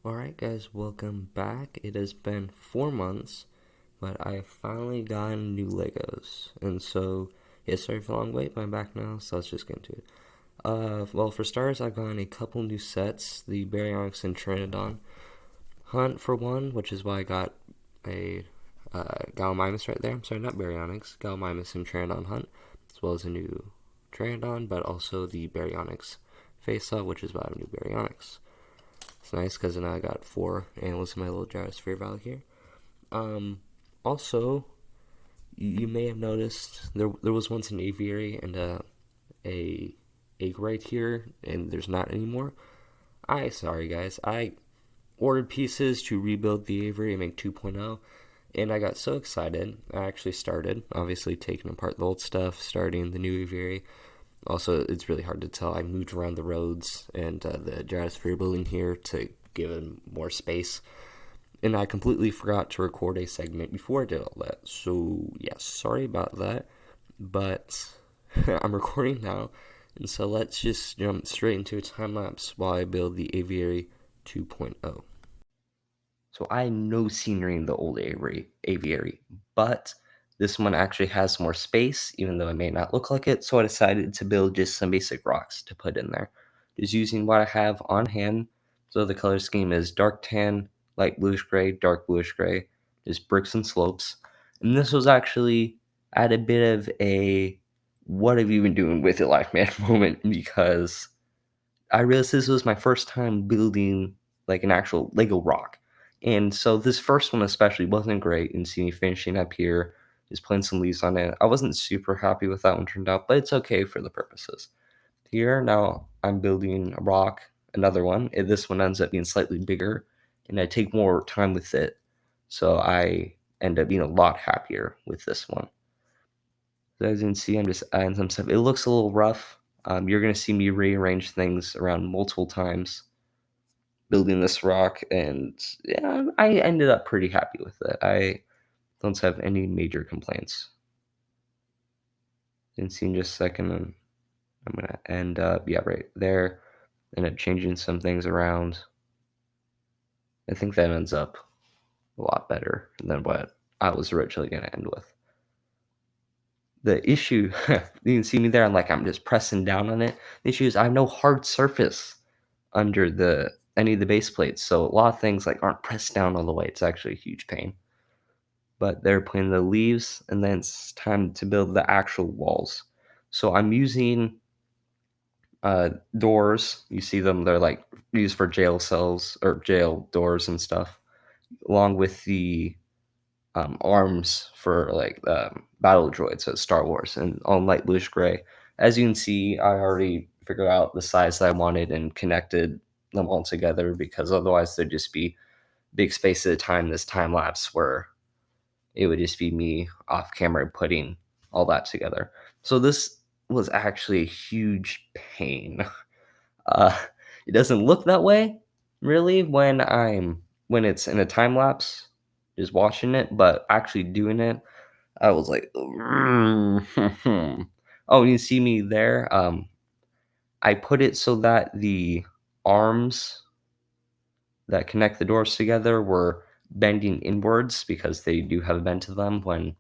Alright guys, welcome back. It has been 4 months, but I have finally gotten new Legos. And so, yeah, sorry for the long wait, but I'm back now, so let's just get into it. Well, for starters, I've gotten a couple new sets, the Baryonyx and Trinodon Hunt for one, which is why I got a Gallimimus right there. I'm sorry, not Baryonyx, Gallimimus and Trinodon Hunt, as well as a new Trinodon, but also the Baryonyx face-off, which is why I have a new Baryonyx. It's nice because now I got 4 animals in my little gyrosphere valve here. Also, you may have noticed there was once an aviary and a egg right here, and there's not anymore. Sorry guys, I ordered pieces to rebuild the aviary and make 2.0, and I got so excited. I actually started, obviously, taking apart the old stuff, starting the new aviary. Also, it's really hard to tell. I moved around the roads and the gyrosphere building here to give it more space. And I completely forgot to record a segment before I did all that. So, yeah, sorry about that. But I'm recording now. And so let's just jump straight into a time lapse while I build the Aviary 2.0. So I had no scenery in the old aviary, but this one actually has more space, even though it may not look like it. So I decided to build just some basic rocks to put in there, just using what I have on hand. So the color scheme is dark tan, light bluish gray, dark bluish gray, just bricks and slopes. And this was actually at a bit of a what have you been doing with your life, man moment, because I realized this was my first time building like an actual Lego rock. And so this first one especially wasn't great, and see me finishing up here, just putting some leaves on it. I wasn't super happy with that one turned out, but it's okay for the purposes. Here now I'm building a rock, another one. And this one ends up being slightly bigger, and I take more time with it. So I end up being a lot happier with this one. So as you can see, I'm just adding some stuff. It looks a little rough. You're going to see me rearrange things around multiple times building this rock, and yeah, I ended up pretty happy with it. I don't have any major complaints. You can see in just a second, I'm going to end up, yeah, right there, end up changing some things around. I think that ends up a lot better than what I was originally going to end with. The issue, you can see me there, I'm just pressing down on it. The issue is I have no hard surface under any of the base plates, so a lot of things aren't pressed down all the way. It's actually a huge pain. But they're putting the leaves, and then it's time to build the actual walls. So I'm using doors. You see them; they're used for jail cells or jail doors and stuff, along with the arms for battle droids, so Star Wars, and all light bluish gray. As you can see, I already figured out the size that I wanted and connected them all together, because otherwise there'd just be big space at a time. This time lapse where it would just be me off camera putting all that together. So this was actually a huge pain. Uh, it doesn't look that way really when it's in a time lapse, just watching it, but actually doing it, I was like, oh, you see me there? I put it so that the arms that connect the doors together were bending inwards, because they do have a bend to them when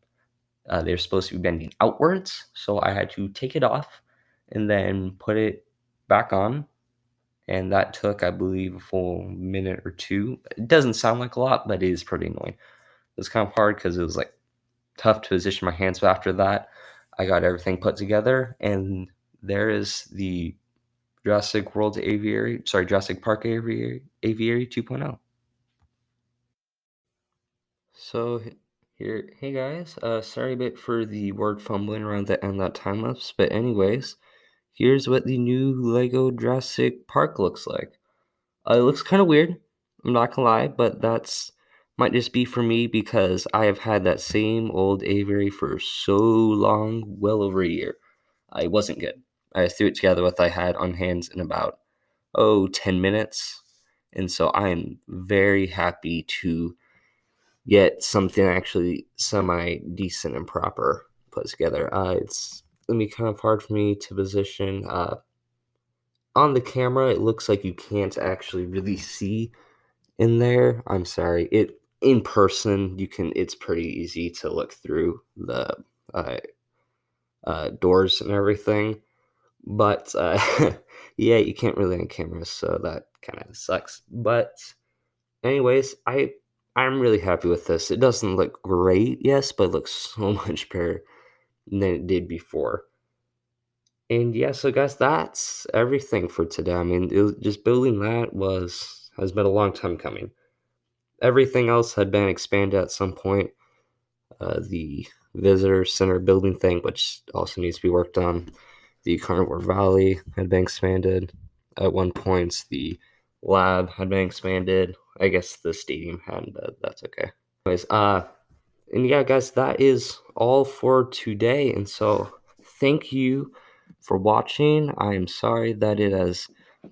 they're supposed to be bending outwards. So I had to take it off and then put it back on. And that took, I believe, a full minute or two. It doesn't sound like a lot, but it is pretty annoying. It was kind of hard because it was tough to position my hands. But after that, I got everything put together, and there is the Jurassic Park Aviary 2.0. So here, hey guys, sorry a bit for the word fumbling around the end of that time lapse, but anyways, here's what the new Lego Jurassic Park looks like. It looks kind of weird, I'm not gonna lie, but that's might just be for me because I have had that same old aviary for so long, well over a year. I wasn't good. I threw it together with what I had on hands in about 10 minutes, and so I am very happy to get something actually semi decent and proper put together. It's gonna be kind of hard for me to position. On the camera, it looks like you can't actually really see in there. I'm sorry. It in person, it's pretty easy to look through the uh, doors and everything. But yeah, you can't really on camera, so that kind of sucks. But anyways, I'm really happy with this. It doesn't look great, yes, but it looks so much better than it did before. And yeah, so guys, that's everything for today. I mean, just building that has been a long time coming. Everything else had been expanded at some point. The visitor center building thing, which also needs to be worked on. The Carnivore Valley had been expanded. At one point, the lab had been expanded. I guess the stadium hadn't, but that's okay. Anyways, and yeah, guys, that is all for today. And so, thank you for watching. I am sorry that it has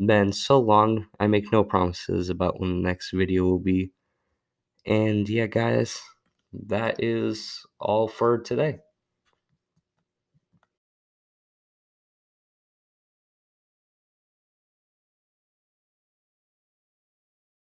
been so long. I make no promises about when the next video will be. And yeah, guys, that is all for today.